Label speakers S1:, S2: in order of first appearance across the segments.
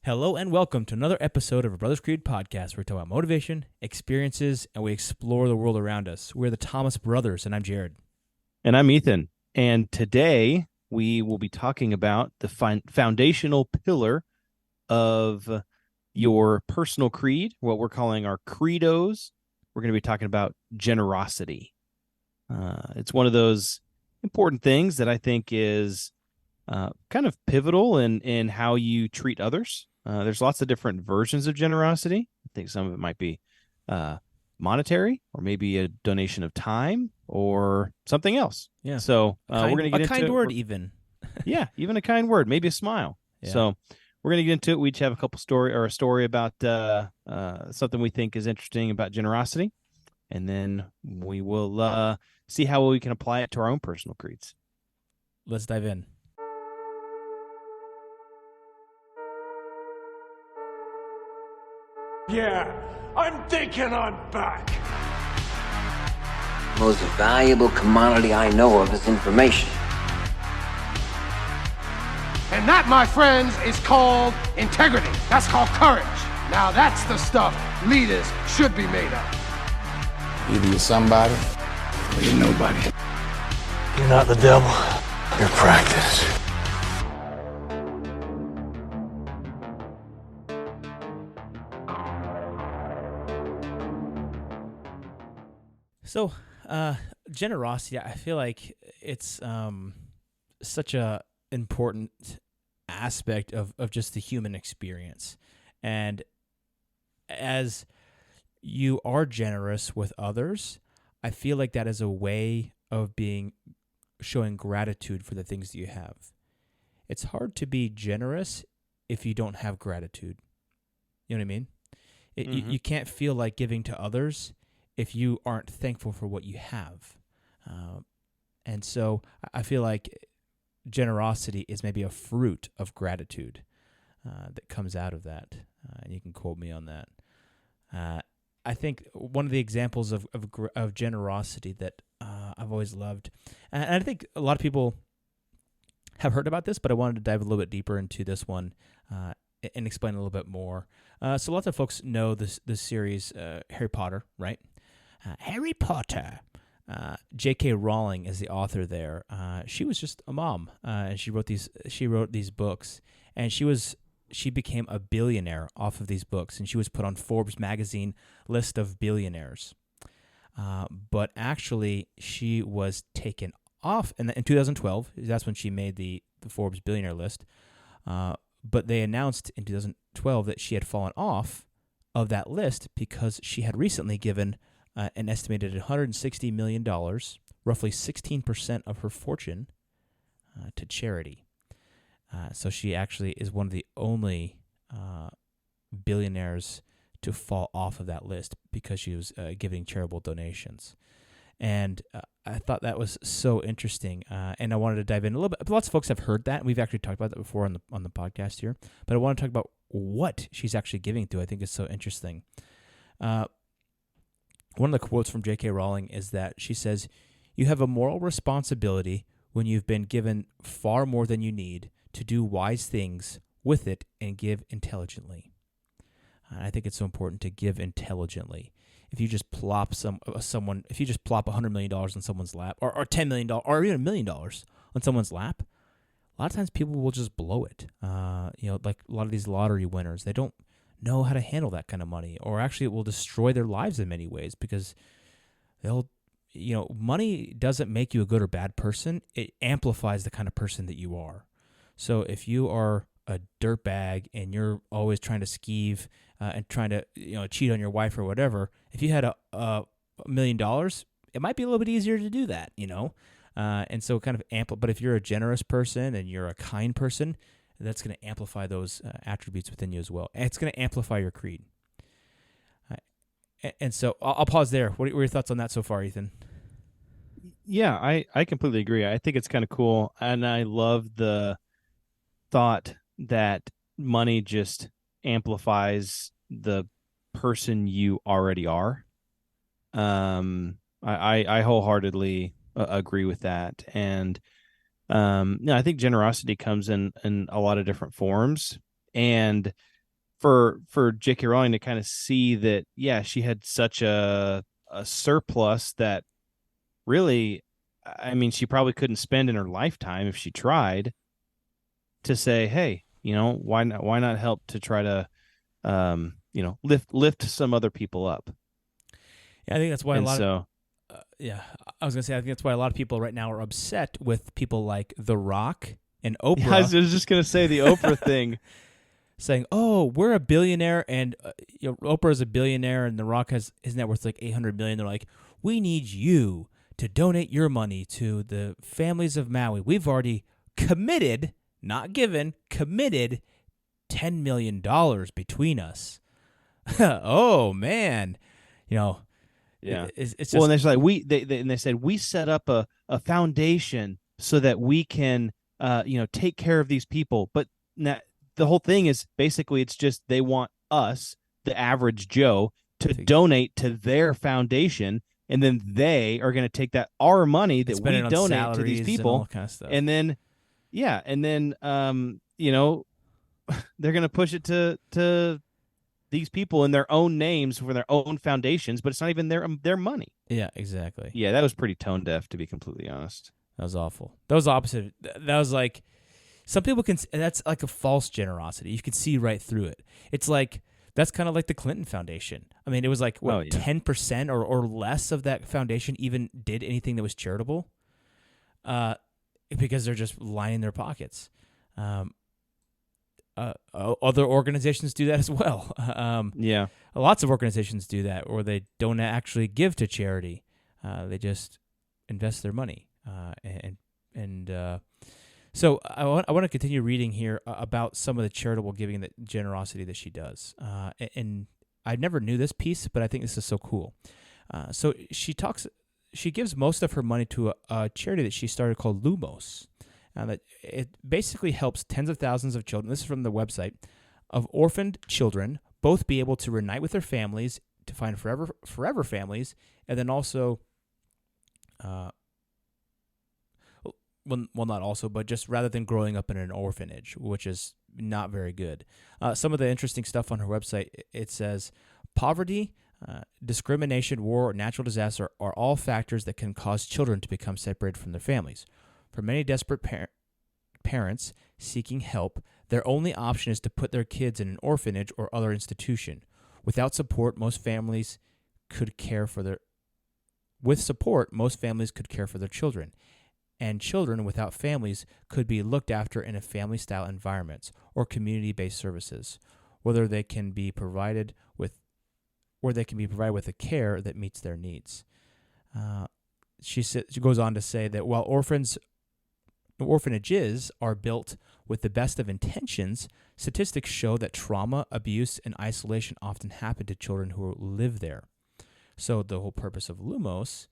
S1: Hello and welcome to another episode of a Brothers Creed podcast where we talk about motivation, experiences, and we explore the world around us. We're the Thomas Brothers, and I'm Jared.
S2: And I'm Ethan. And today we will be talking about the foundational pillar of your personal creed, what we're calling our credos. We're going to be talking about generosity. It's one of those important things that I think is kind of pivotal in how you treat others. There's lots of different versions of generosity. I think some of it might be monetary, or maybe a donation of time, or something else.
S1: Yeah.
S2: So we're going to get
S1: into
S2: a
S1: kind word, even.
S2: Yeah, even a kind word, maybe a smile.
S1: Yeah.
S2: So we're going to get into it. We each have a story about something we think is interesting about generosity, and then we will see how we can apply it to our own personal creeds.
S1: Let's dive in.
S3: Yeah, I'm thinking I'm back.
S4: Most valuable commodity I know of is information.
S3: And that, my friends, is called integrity. That's called courage. Now that's the stuff leaders should be made of.
S5: Either you're somebody or you're nobody.
S6: You're not the devil. You're practice.
S1: So, generosity, I feel like it's such a important aspect of just the human experience. And as you are generous with others, I feel like that is a way of showing gratitude for the things that you have. It's hard to be generous if you don't have gratitude. You know what I mean? You can't feel like giving to others if you aren't thankful for what you have. And so I feel like generosity is maybe a fruit of gratitude that comes out of that. And you can quote me on that. I think one of the examples of generosity that I've always loved, and I think a lot of people have heard about this, but I wanted to dive a little bit deeper into this one and explain a little bit more. So lots of folks know this series, Harry Potter, right? Harry Potter. J.K. Rowling is the author there. She was just a mom, and she wrote these books, and she became a billionaire off of these books, and she was put on Forbes magazine list of billionaires. But actually, she was taken off in 2012. That's when she made the Forbes billionaire list. But they announced in 2012 that she had fallen off of that list because she had recently given an estimated $160 million, roughly 16% of her fortune, to charity. So she actually is one of the only billionaires to fall off of that list because she was giving charitable donations. And I thought that was so interesting, and I wanted to dive in a little bit. Lots of folks have heard that, and we've actually talked about that before on the podcast here. But I want to talk about what she's actually giving to. I think is so interesting. One of the quotes from J.K. Rowling is that she says, "You have a moral responsibility when you've been given far more than you need to do wise things with it and give intelligently." And I think it's so important to give intelligently. If you just plop if you just plop $100 million on someone's lap, or $10 million, or even $1 million on someone's lap, a lot of times people will just blow it. Like a lot of these lottery winners, they don't know how to handle that kind of money, or actually it will destroy their lives in many ways because money doesn't make you a good or bad person. It amplifies the kind of person that you are. So if you are a dirtbag and you're always trying to skeeve and trying to cheat on your wife or whatever, if you had a $1 million, it might be a little bit easier to do that, and so kind of but if you're a generous person and you're a kind person, that's going to amplify those attributes within you as well. And it's going to amplify your creed. And so I'll pause there. What are your thoughts on that so far, Ethan?
S2: Yeah, I completely agree. I think it's kind of cool. And I love the thought that money just amplifies the person you already are. I wholeheartedly agree with that. And I think generosity comes in a lot of different forms. And for J.K. Rowling to kind of see that, yeah, she had such a surplus that really, I mean, she probably couldn't spend in her lifetime if she tried, to say, hey, why not help to try to lift some other people up.
S1: Yeah, I think that's why
S2: And so
S1: yeah, I was gonna say I think that's why a lot of people right now are upset with people like The Rock and
S2: yeah, I
S1: Oprah
S2: was just gonna say the Oprah thing.
S1: saying, "Oh, we're a billionaire, and Oprah is a billionaire, and The Rock has his net worth like $800 million." They're like, "We need you to donate your money to the families of Maui. We've already committed, not given, committed $10 million between us." Oh man, you know,
S2: Yeah.
S1: it's
S2: Well,
S1: just
S2: and it's like they said we set up a foundation so that we can take care of these people. But now, the whole thing is basically it's just they want us, the average Joe, to donate to their foundation, and then they are going to take our money that
S1: spend
S2: we
S1: it on
S2: donate to these
S1: salaries and all
S2: people,
S1: kind of stuff.
S2: and then they're going to push it to these people in their own names for their own foundations, but it's not even their money.
S1: Yeah, exactly.
S2: Yeah, that was pretty tone deaf, to be completely honest.
S1: That was awful. That was opposite. That was like some people can. That's like a false generosity. You can see right through it. It's like that's kind of like the Clinton Foundation. I mean, it was like 10% or less of that foundation even did anything that was charitable, because they're just lining their pockets. Other organizations do that as well.
S2: Yeah.
S1: Lots of organizations do that, or they don't actually give to charity. They just invest their money. So I want to continue reading here about some of the charitable giving, that generosity that she does. And I never knew this piece, but I think this is so cool. So she gives most of her money to a charity that she started called Lumos. That it basically helps tens of thousands of children, this is from the website, of orphaned children both be able to reunite with their families, to find forever families, and then also, well, not also, but just rather than growing up in an orphanage, which is not very good. Some of the interesting stuff on her website, it says, poverty, discrimination, war, or natural disaster are all factors that can cause children to become separated from their families. For many desperate parents seeking help, their only option is to put their kids in an orphanage or other institution. Without support, most families could care for their children. And children without families could be looked after in a family-style environments or community-based services, where they can be provided with a care that meets their needs. She goes on to say that while orphanages are built with the best of intentions, statistics show that trauma, abuse, and isolation often happen to children who live there. So the whole purpose of Lumos,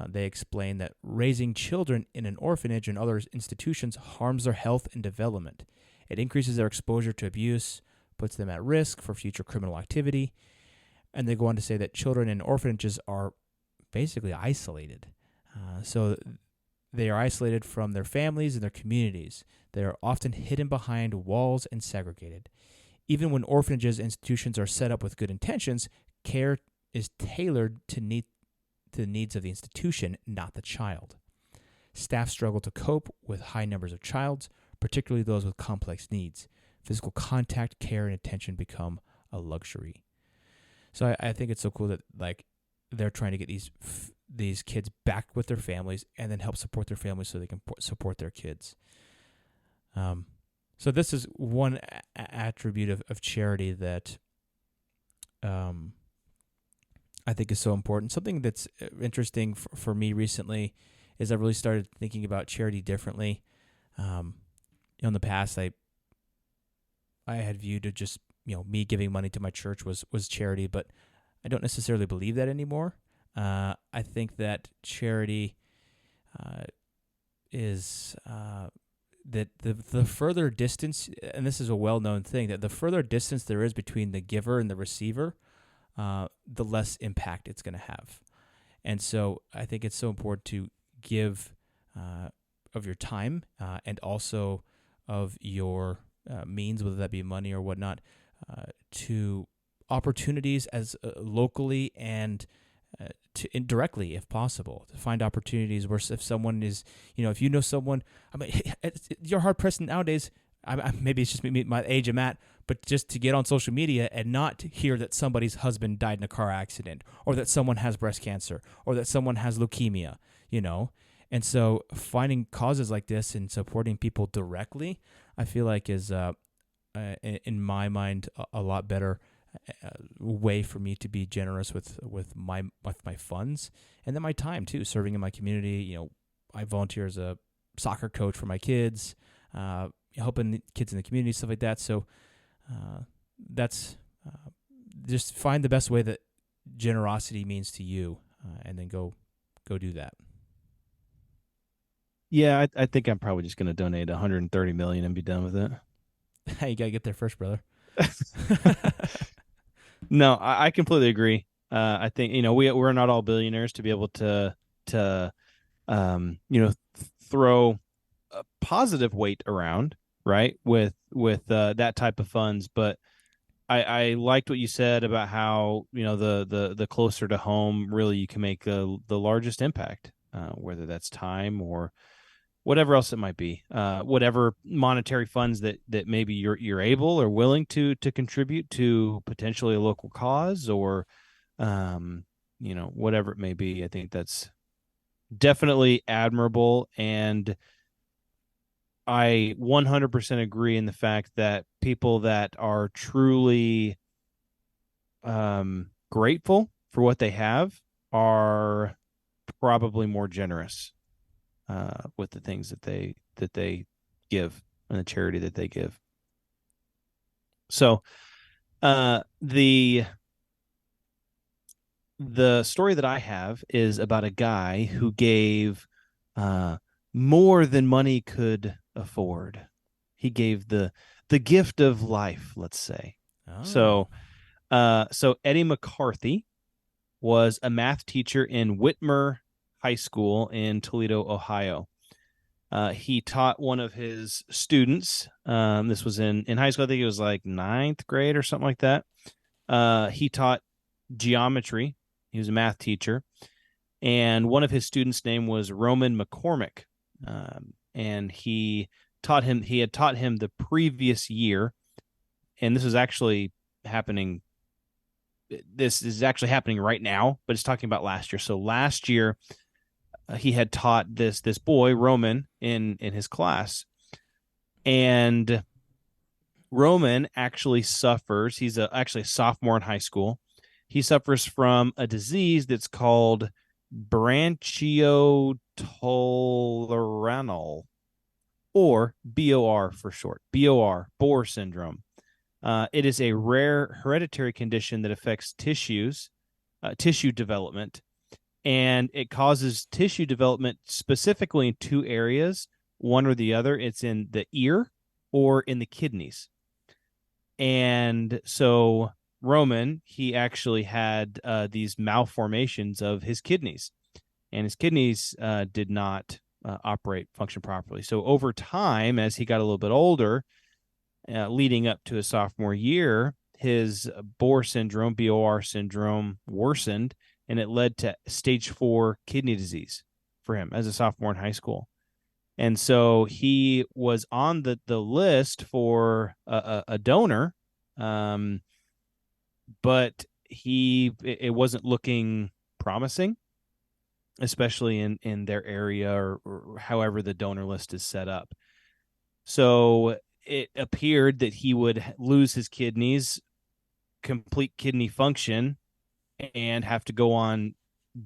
S1: they explain that raising children in an orphanage and other institutions harms their health and development. It increases their exposure to abuse, puts them at risk for future criminal activity, and they go on to say that children in orphanages are basically isolated. So they are isolated from their families and their communities. They are often hidden behind walls and segregated. Even when orphanages and institutions are set up with good intentions, care is tailored to the needs of the institution, not the child. Staff struggle to cope with high numbers of childs, particularly those with complex needs. Physical contact, care, and attention become a luxury. So I think it's so cool that they're trying to get these kids back with their families and then help support their families so they can support their kids. So this is one attribute of charity that I think is so important. Something that's interesting for me recently is I really started thinking about charity differently. In the past, I had viewed it just me giving money to my church was charity, but I don't necessarily believe that anymore. I think that charity is that the further distance, and this is a well-known thing, that the further distance there is between the giver and the receiver, the less impact it's going to have. And so I think it's so important to give of your time and also of your means, whether that be money or whatnot, to opportunities as locally and to indirectly, if possible, to find opportunities where if someone is, if you know someone, I mean, you're hard pressed nowadays. Maybe it's just me, my age I'm at, but just to get on social media and not hear that somebody's husband died in a car accident, or that someone has breast cancer, or that someone has leukemia, And so finding causes like this and supporting people directly, I feel like is, in my mind, a lot better way for me to be generous with my funds, and then my time too, serving in my community. I volunteer as a soccer coach for my kids, helping the kids in the community, stuff like that. So that's just find the best way that generosity means to you, and then go do that.
S2: Yeah, I think I'm probably just going to donate 130 million and be done with it.
S1: You gotta get there first, brother.
S2: No, I completely agree. I think we're not all billionaires to be able to throw a positive weight around, right? With that type of funds, but I liked what you said about how the closer to home really you can make the largest impact, whether that's time or whatever else it might be, whatever monetary funds that maybe you're able or willing to contribute to potentially a local cause, or whatever it may be. I think that's definitely admirable, and I 100% agree in the fact that people that are truly grateful for what they have are probably more generous with the things that they give and the charity that they give. So the story that I have is about a guy who gave more than money could afford. He gave the gift of life, let's say.
S1: Oh.
S2: So Eddie McCarthy was a math teacher in Whitmer High School in Toledo, Ohio. He taught one of his students. This was in high school. I think it was like 9th grade or something like that. He taught geometry. He was a math teacher. And one of his students' name was Roman McCormick. And he had taught him the previous year. And this is actually happening. This is actually happening right now, but it's talking about last year. So last year, he had taught this boy Roman in his class, and Roman actually suffers. He's actually a sophomore in high school. He suffers from a disease that's called branchiotoleranal, or BOR for short. Bohr syndrome. It is a rare hereditary condition that affects tissue development, and it causes tissue development specifically in two areas, one or the other. It's in the ear or in the kidneys. And so Roman, he actually had these malformations of his kidneys, and his kidneys did not function properly. So over time, as he got a little bit older, leading up to his sophomore year, his BOR syndrome worsened, and it led to stage 4 kidney disease for him as a sophomore in high school. And so he was on the list for a donor, but it wasn't looking promising, especially in their area or however the donor list is set up. So it appeared that he would lose his kidneys, complete kidney function, and have to go on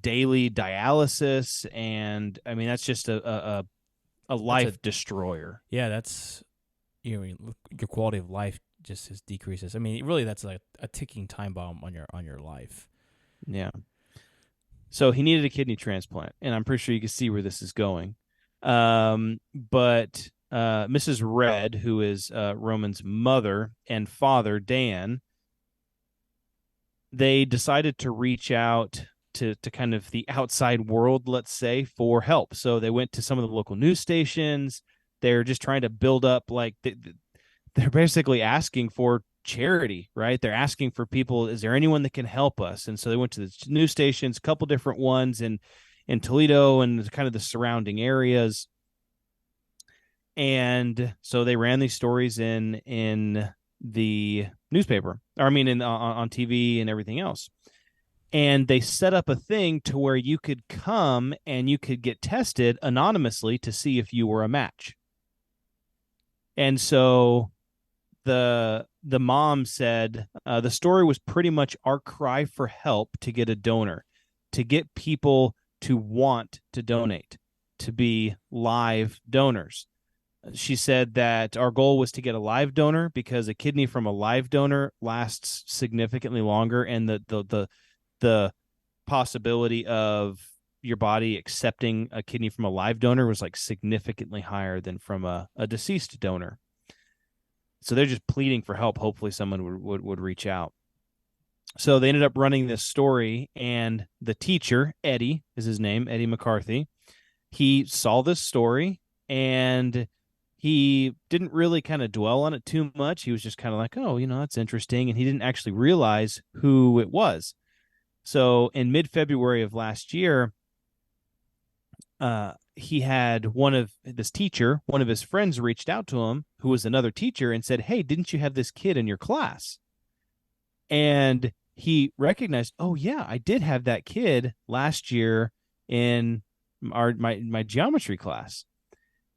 S2: daily dialysis. And I mean, that's just a life destroyer.
S1: Yeah, that's your quality of life just decreases. I mean, really, that's like a ticking time bomb on your life.
S2: Yeah. So he needed a kidney transplant, and I'm pretty sure you can see where this is going. But Mrs. Red, who is Roman's mother, and father, Dan, they decided to reach out to kind of the outside world, let's say, for help. So they went to some of the local news stations. They're just trying to build up, like, they're basically asking for charity, right? They're asking for people, is there anyone that can help us? And so they went to the news stations, a couple different ones in Toledo and kind of the surrounding areas. And so they ran these stories in the newspaper, or I mean on TV and everything else. And they set up a thing to where you could come and you could get tested anonymously to see if you were a match. And so the mom said the story was pretty much our cry for help to get a donor, to get people to want to donate, to be live donors. She said that our goal was to get a live donor because a kidney from a live donor lasts significantly longer, and the possibility of your body accepting a kidney from a live donor was like significantly higher than from a deceased donor. So they're just pleading for help. Hopefully someone would reach out. So they ended up running this story, and the teacher, Eddie is his name, Eddie McCarthy, he saw this story, and he didn't really kind of dwell on it too much. He was just kind of like, oh, that's interesting. And he didn't actually realize who it was. So in mid-February of last year, he had one of his friends reached out to him, who was another teacher, and said, hey, didn't you have this kid in your class? And he recognized, oh yeah, I did have that kid last year in my geometry class.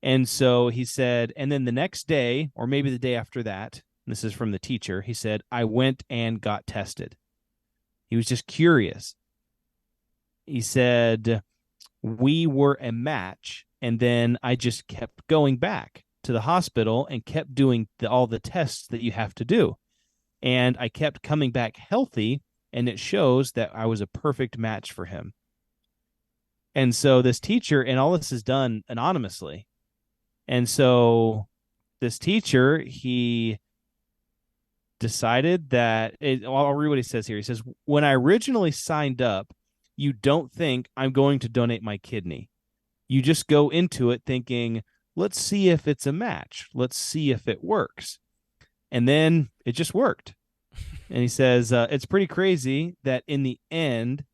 S2: And so he said, and then the next day, or maybe the day after that, and this is from the teacher, he said, I went and got tested. He was just curious. He said, we were a match, and then I just kept going back to the hospital and kept doing all the tests that you have to do. And I kept coming back healthy, and it shows that I was a perfect match for him. And so this teacher, and all this is done anonymously. And so this teacher, he decided that, I'll read what he says here. He says, when I originally signed up, you don't think I'm going to donate my kidney. You just go into it thinking, let's see if it's a match. Let's see if it works. And then it just worked. And he says, it's pretty crazy that in the end,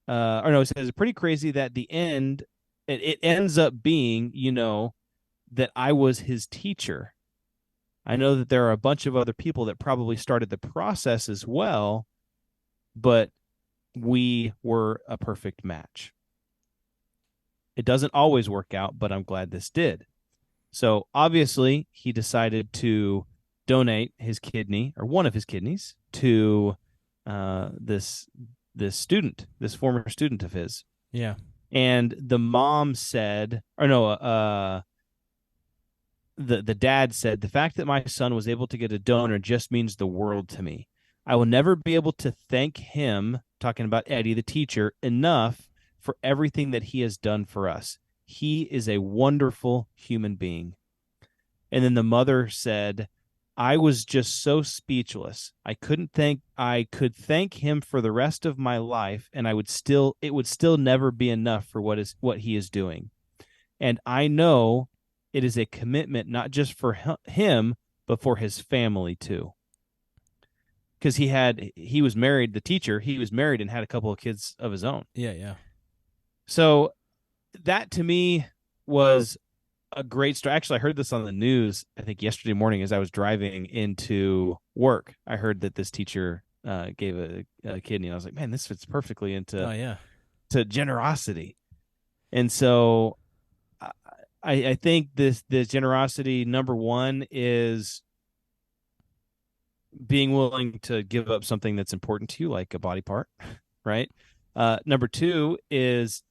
S2: he says it's pretty crazy that the end, it ends up being, that I was his teacher. I know that there are a bunch of other people that probably started the process as well, but we were a perfect match. It doesn't always work out, but I'm glad this did. So obviously he decided to donate his kidney, or one of his kidneys, to this former student of his.
S1: Yeah.
S2: And the mom said, the dad said, the fact that my son was able to get a donor just means the world to me. I will never be able to thank him, talking about Eddie, the teacher, enough for everything that he has done for us. He is a wonderful human being. And then the mother said, I was just so speechless. I could thank him for the rest of my life, and it would still never be enough for what he is doing. And I know it is a commitment not just for him, but for his family too. Because he was married, the teacher, he was married and had a couple of kids of his own.
S1: Yeah, yeah.
S2: So that to me was a great story. Actually, I heard this on the news, I think yesterday morning as I was driving into work. I heard that this teacher gave a kidney, and I was like, man, this fits perfectly into to generosity. And so I think this generosity, number one, is being willing to give up something that's important to you, like a body part, right? Number two is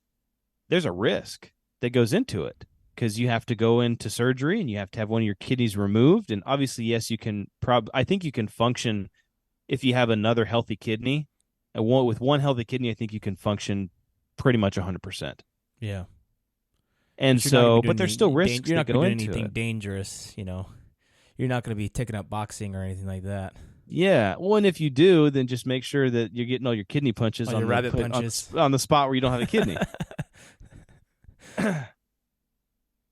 S2: there's a risk that goes into it, because you have to go into surgery and you have to have one of your kidneys removed. And obviously, yes, you can I think you can function if you have another healthy kidney. With one healthy kidney, I think you can function pretty much 100%.
S1: Yeah.
S2: And so, but there's still risks
S1: you're not
S2: that go
S1: going to
S2: into
S1: do anything
S2: it.
S1: dangerous, You're not going to be taking up boxing or anything like that.
S2: Yeah. Well, and if you do, then just make sure that you're getting all your kidney punches
S1: Your rabbit punches
S2: on the spot where you don't have a kidney.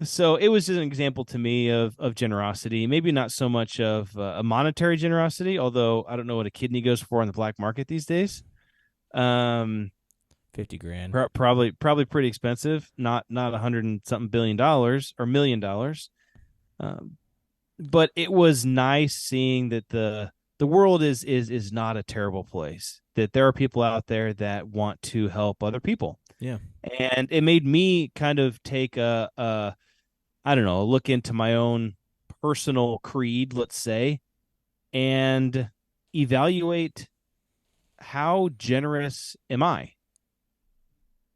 S2: So it was just an example to me of generosity. Maybe not so much of a monetary generosity, although I don't know what a kidney goes for on the black market these days. Um,
S1: 50 grand.
S2: probably pretty expensive. Not 100 and something $1 billion or $1 million. Um, but it was nice seeing that the world is not a terrible place. That there are people out there that want to help other people,
S1: Yeah.
S2: and it made me kind of take a I don't know, look into my own personal creed, let's say, and evaluate how generous am I.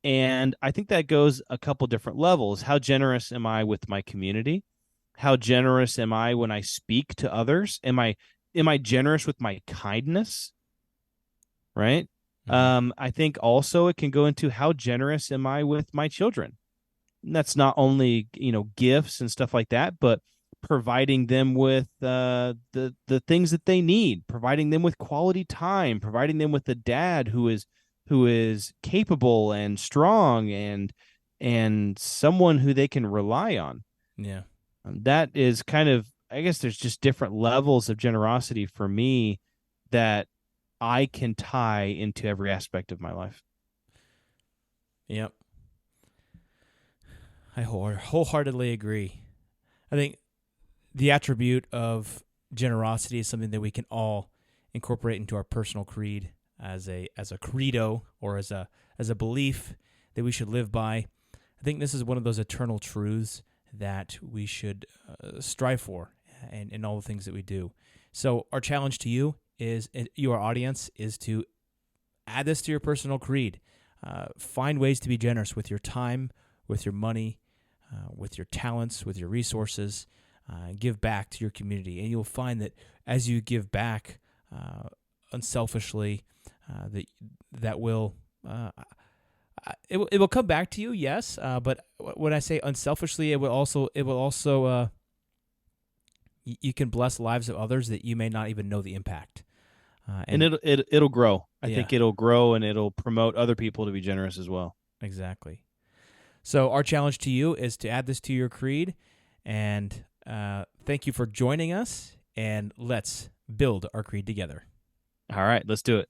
S2: And I think that goes a couple different levels. How generous am I with my community? How generous am I when I speak to others? Am I generous with my kindness? Right?
S1: Mhm.
S2: I think also it can go into how generous am I with my children? And that's not only, gifts and stuff like that, but providing them with the things that they need, providing them with quality time, providing them with a dad who is capable and strong and someone who they can rely on.
S1: Yeah.
S2: That is kind of, I guess there's just different levels of generosity for me that I can tie into every aspect of my life.
S1: Yep. I wholeheartedly agree. I think the attribute of generosity is something that we can all incorporate into our personal creed as a credo, or as a belief that we should live by. I think this is one of those eternal truths that we should strive for in all the things that we do. So our challenge to you is, your audience, is to add this to your personal creed. Find ways to be generous with your time, with your money, with your talents, with your resources. Give back to your community, and you'll find that as you give back unselfishly, that will it will come back to you. Yes, but when I say unselfishly, it will also you can bless lives of others that you may not even know the impact.
S2: And it'll grow. I
S1: Yeah.
S2: think it'll grow and it'll promote other people to be generous as well.
S1: Exactly. So our challenge to you is to add this to your creed, and thank you for joining us, and let's build our creed together.
S2: All right, let's do it.